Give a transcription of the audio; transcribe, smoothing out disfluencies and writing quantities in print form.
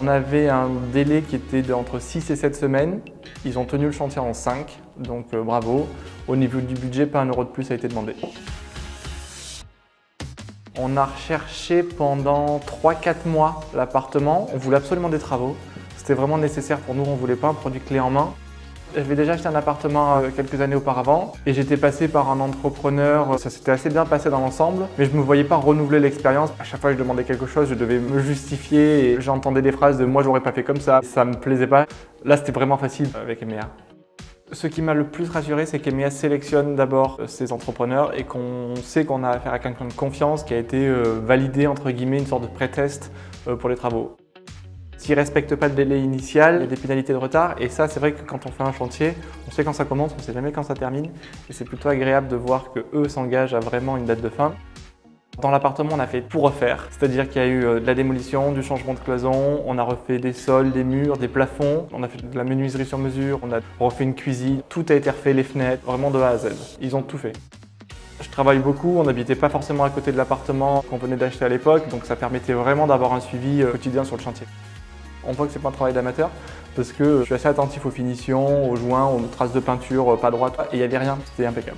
On avait un délai qui était entre 6 et 7 semaines. Ils ont tenu le chantier en 5, donc bravo. Au niveau du budget, pas un euro de plus a été demandé. On a recherché pendant 3-4 mois l'appartement. On voulait absolument des travaux. C'était vraiment nécessaire pour nous, on ne voulait pas un produit clé en main. J'avais déjà acheté un appartement quelques années auparavant et j'étais passé par un entrepreneur. Ça s'était assez bien passé dans l'ensemble, mais je ne me voyais pas renouveler l'expérience. À chaque fois que je demandais quelque chose, je devais me justifier et j'entendais des phrases de « moi j'aurais pas fait comme ça », ça me plaisait pas. Là c'était vraiment facile avec EMEA. Ce qui m'a le plus rassuré, c'est qu'EMEA sélectionne d'abord ses entrepreneurs et qu'on sait qu'on a affaire à quelqu'un de confiance qui a été validé, entre guillemets, une sorte de pré-test pour les travaux. S'ils ne respectent pas le délai initial, il y a des pénalités de retard. Et ça, c'est vrai que quand on fait un chantier, on sait quand ça commence, on ne sait jamais quand ça termine. Et c'est plutôt agréable de voir qu'eux s'engagent à vraiment une date de fin. Dans l'appartement, on a fait tout refaire. C'est-à-dire qu'il y a eu de la démolition, du changement de cloison, on a refait des sols, des murs, des plafonds. On a fait de la menuiserie sur mesure, on a refait une cuisine. Tout a été refait, les fenêtres, vraiment de A à Z. Ils ont tout fait. Je travaille beaucoup, on n'habitait pas forcément à côté de l'appartement qu'on venait d'acheter à l'époque, donc ça permettait vraiment d'avoir un suivi quotidien sur le chantier. On voit que c'est pas un travail d'amateur parce que je suis assez attentif aux finitions, aux joints, aux traces de peinture pas droites et il n'y avait rien, c'était impeccable.